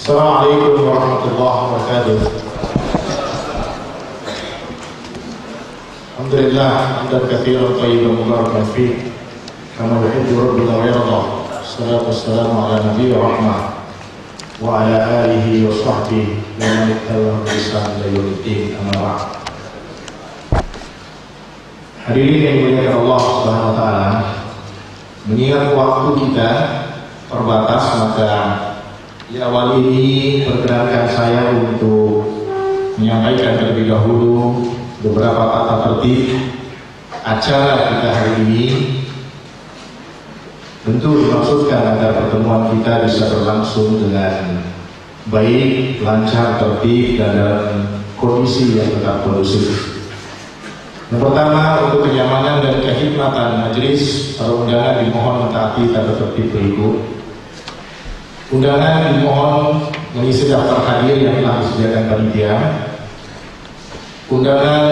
Assalamualaikum warahmatullahi wabarakatuh. Alhamdulillah, hamdan katsiran thayyiban mubarakan fihi kama yuhibbu rabbuna wa yarda. Wassalatu wassalamu ala nabiyyi rahmah wa ala alihi wa sahbihi wa man ittaba'a bi ihsan ila yaumiddin, amma ba'd. Hadirin yang dimuliakan Allah Subhanahu wa taala, mengingat waktu kita terbatas, maka di awal ini perkenankan saya untuk menyampaikan terlebih dahulu beberapa tata tertib acara kita hari ini. Tentu dimaksudkan agar pertemuan kita bisa berlangsung dengan baik, lancar, tertib, dan dalam kondisi yang tetap kondusif. Yang pertama, untuk kenyamanan dan kehikmatan majelis, para undangan dimohon mentaati tata tertib berikut. Undangan dimohon mengisi daftar hadir yang telah disediakan panitia. Undangan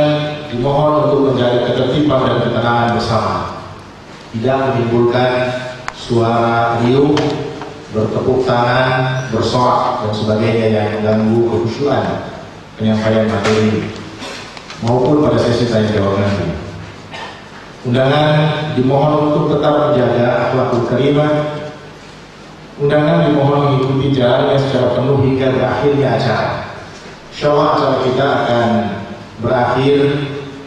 dimohon untuk menjaga ketertiban dan ketenangan bersama, tidak menimbulkan suara riuh, bertepuk tangan, bersorak dan sebagainya yang mengganggu kekhusyuan penyampaian materi maupun pada sesi tanya jawab nanti. Undangan dimohon untuk tetap menjaga akhlakul karimah. Undangan dimohon mengikuti jalannya secara penuh hingga berakhirnya acara. Insyaallah acara kita akan berakhir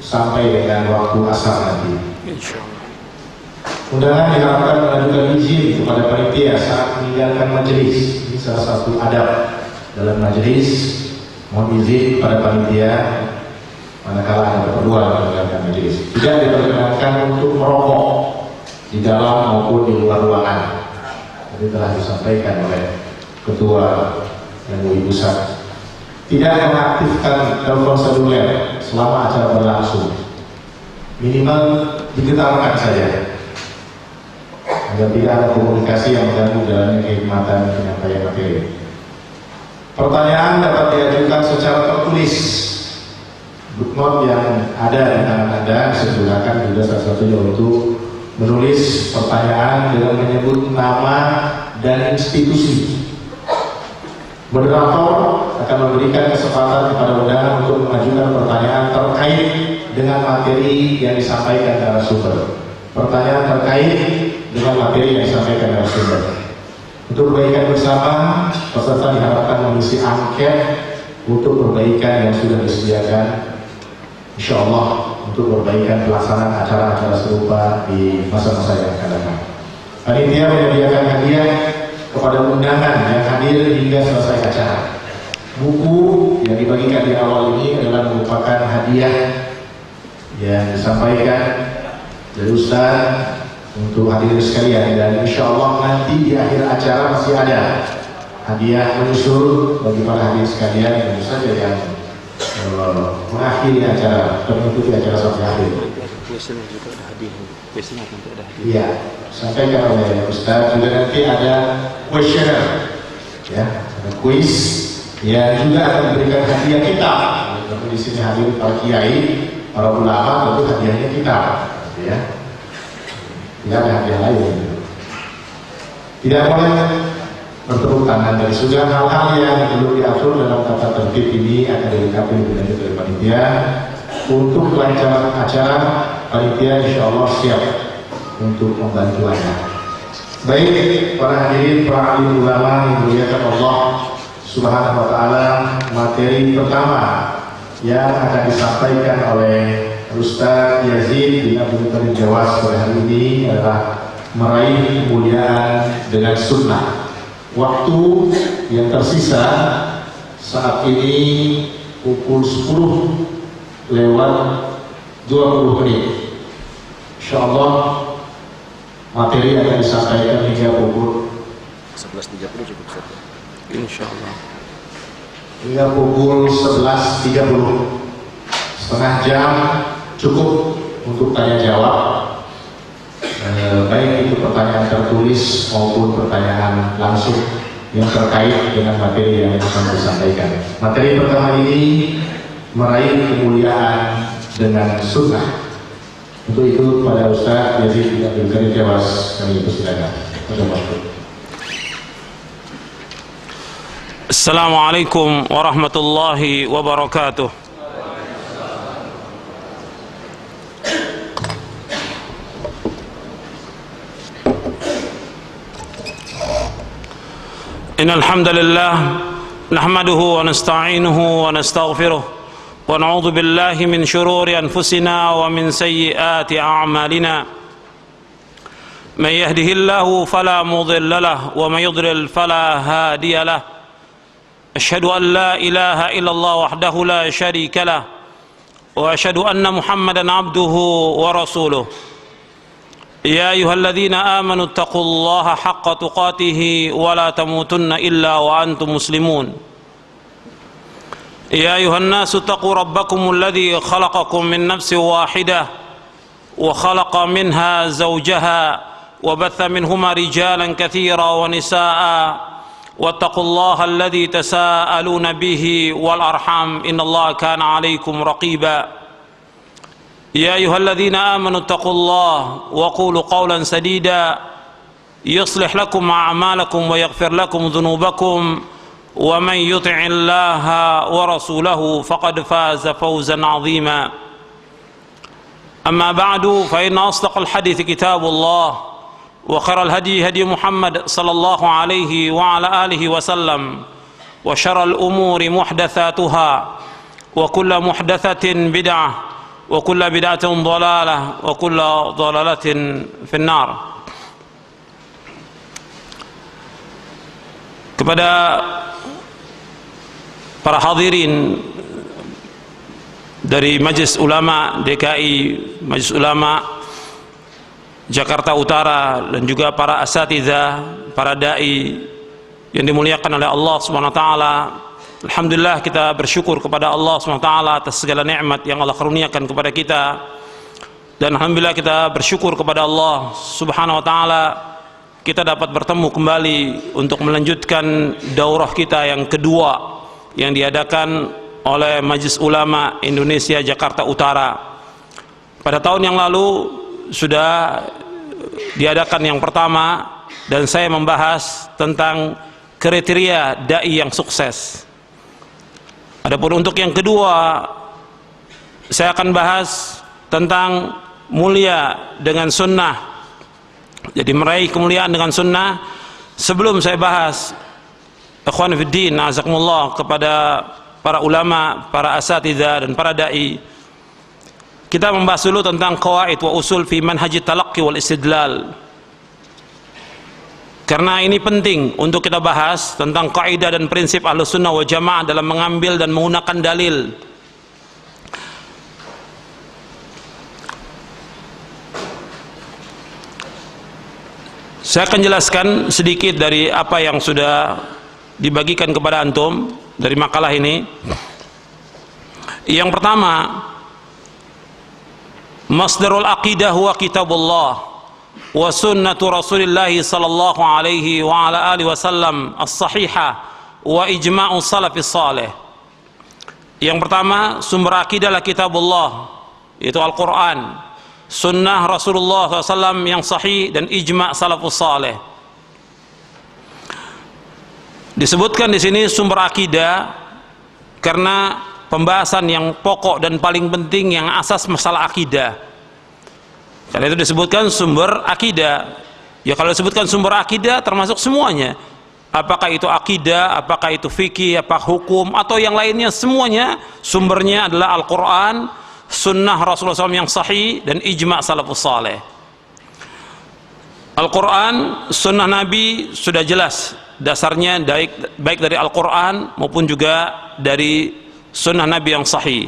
sampai dengan waktu asar nanti. Undangan diharapkan mengajukan izin kepada panitia saat meninggalkan majelis. Ini salah satu adab dalam majelis. Mohon izin kepada panitia manakala ada keperluan meninggalkan majelis. Tidak diperkenankan untuk merokok di dalam maupun di luar ruangan. Ini telah disampaikan oleh Ketua MUI Pusat. Tidak mengaktifkan telepon seluler selama acara berlangsung. Minimal digetarkan saja, agar tidak ada komunikasi yang mengganggu jalannya kehikmatan penyampaian materi. Pertanyaan dapat diajukan secara tertulis. Bookmark yang ada di tangan Anda disediakan juga salah satunya untuk menulis pertanyaan dengan menyebut nama dan institusi. Moderator akan memberikan kesempatan kepada undangan untuk mengajukan pertanyaan terkait dengan materi yang disampaikan narasumber. Pertanyaan terkait dengan materi yang disampaikan narasumber. Untuk perbaikan bersama, peserta diharapkan mengisi angket untuk perbaikan yang sudah disediakan, insyaallah, untuk perbaikan pelaksanaan acara-acara serupa di masa-masa yang akan datang. Panitia menyediakan hadiah kepada undangan yang hadir hingga selesai acara. Buku yang dibagikan di awal ini adalah merupakan hadiah yang disampaikan dari Ustaz untuk hadirin sekalian, dan insyaallah nanti di akhir acara masih ada hadiah menyusul bagi para hadirin sekalian yang tentu saja yang mengakhiri acara, mengikuti acara sampai akhir. Biasanya juga ada hadiah. Biasanya nanti ada hadiah. Iya, sampaikan oleh Ustaz. Juga nanti ada questionnaire, ya, ada kuis yang juga akan memberikan hadiah kita. Tentu di sini hadir para kiai, para ulama, tentu hadiahnya kita, ya. Tidak ada hadiah lain. Tidak boleh bertepuk tangan, dari sudah hal-hal yang belum diatur dalam tata tertib ini akan dilengkapi lebih lanjut dari panitia. Untuk kelancaran acara, panitia insyaallah siap untuk membantu Anda. Baik, para hadirin, para alim ulama yang dimuliakan Allah Subhanahu wa taala, materi pertama yang akan disampaikan oleh Ustaz Yazid bin Abdul Qadir Jawas pada hari ini adalah meraih kemuliaan dengan sunnah. Waktu yang tersisa saat ini pukul 10 lewat 20 menit. Insyaallah materi akan disampaikan hingga pukul 11.30 cukup saja. Insyaallah. Hingga pukul 11.30. Setengah jam cukup untuk tanya jawab. Baik itu pertanyaan tertulis maupun pertanyaan langsung yang terkait dengan materi yang akan disampaikan. Materi pertama ini meraih kemuliaan dengan sunnah. Untuk itu pada Ustaz Yazid bin Abdul Qadir Jawas kami persilakan. Assalamualaikum warahmatullahi wabarakatuh. Innal hamdalillah nahmaduhu wa nasta'inuhu wa nastaghfiruh wa na'udzu billahi min shururi anfusina wa min sayyiati a'malina. من يهده الله فلا مضل له ومن يضلل فلا هادي له أشهد أن لا إله إلا الله وحده لا شريك له وأشهد أن محمدا عبده ورسوله يا أيها الذين آمنوا اتقوا الله حق تقاته ولا تموتن إلا وأنتم مسلمون يا أيها الناس اتقوا ربكم الذي خلقكم من نفس واحدة وخلق منها زوجها وبث منهما رجالا كثيرا ونساء واتقوا الله الذي تساءلون به والأرحام إن الله كان عليكم رقيبا يا أيها الذين آمنوا اتقوا الله وقولوا قولا سديدا يصلح لكم أعمالكم ويغفر لكم ذنوبكم ومن يطع الله ورسوله فقد فاز فوزا عظيما أما بعد فإن أصدق الحديث كتاب الله وخير الهدي هدي محمد صلى الله عليه وعلى آله وسلم وشر الأمور محدثاتها وكل محدثة بدعة وكل بدعة ضلالة وكل ضلالة في النار. Kepada para hadirin dari Majelis Ulama DKI, Majelis Ulama Jakarta Utara, dan juga para asatidzah, para dai yang dimuliakan oleh Allah Subhanahu wa taala. Alhamdulillah, kita bersyukur kepada Allah Subhanahu wa taala atas segala nikmat yang Allah karuniakan kepada kita. Dan alhamdulillah kita bersyukur kepada Allah Subhanahu wa taala kita dapat bertemu kembali untuk melanjutkan daurah kita yang kedua yang diadakan oleh Majelis Ulama Indonesia Jakarta Utara. Pada tahun yang lalu sudah diadakan yang pertama dan saya membahas tentang kriteria dai yang sukses. Adapun untuk yang kedua, saya akan bahas tentang mulia dengan sunnah. Jadi meraih kemuliaan dengan sunnah. Sebelum saya bahas, ikhwan fiddin, azakumullah, kepada para ulama, para asatidzah dan para dai, kita membahas dulu tentang qawaid wa usul fi manhaj talaqqi wal istidlal. Karena ini penting untuk kita bahas tentang kaidah dan prinsip Ahlus Sunnah wal Jamaah dalam mengambil dan menggunakan dalil. Saya akan jelaskan sedikit dari apa yang sudah dibagikan kepada antum dari makalah ini. Yang pertama, masdarul aqidah huwa kitabullah wa sunnatu Rasulillah sallallahu alaihi wa ala alihi wasallam as-sahihah wa ijma'u salafis salih. Yang pertama, sumber akidah adalah kitabullah, yaitu Al-Quran, sunnah Rasulullah SAW yang sahih, dan ijma' salafus salih. Disebutkan di sini sumber akidah karena pembahasan yang pokok dan paling penting yang asas masalah akidah. Karena itu disebutkan sumber akidah. Ya, kalau disebutkan sumber akidah termasuk semuanya. Apakah itu akidah, apakah itu fikih, apakah hukum, atau yang lainnya, semuanya sumbernya adalah Al-Quran, sunnah Rasulullah SAW yang sahih, dan ijma' salafus salih. Al-Quran, sunnah Nabi sudah jelas dasarnya, baik dari Al-Quran maupun juga dari sunnah Nabi yang sahih.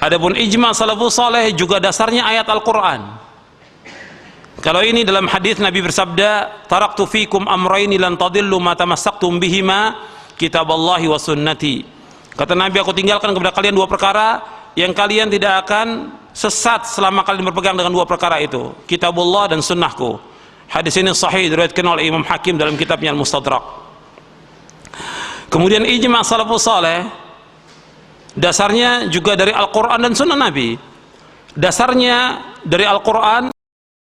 Adapun ijma' salafus salih juga dasarnya ayat Al-Quran. Kalau ini dalam hadis Nabi bersabda, taraktu fikum amraini lan tadillu ma tamassaktum bihima, kitaballahi wa sunnati. Kata Nabi, aku tinggalkan kepada kalian dua perkara yang kalian tidak akan sesat selama kalian berpegang dengan dua perkara itu, kitabullah dan sunnahku. Hadis ini sahih, diriwayatkan oleh Imam Hakim dalam kitabnya Al-Mustadrak. Kemudian ijma' salafus salih dasarnya juga dari Al-Quran dan sunnah Nabi. Dasarnya dari Al-Quran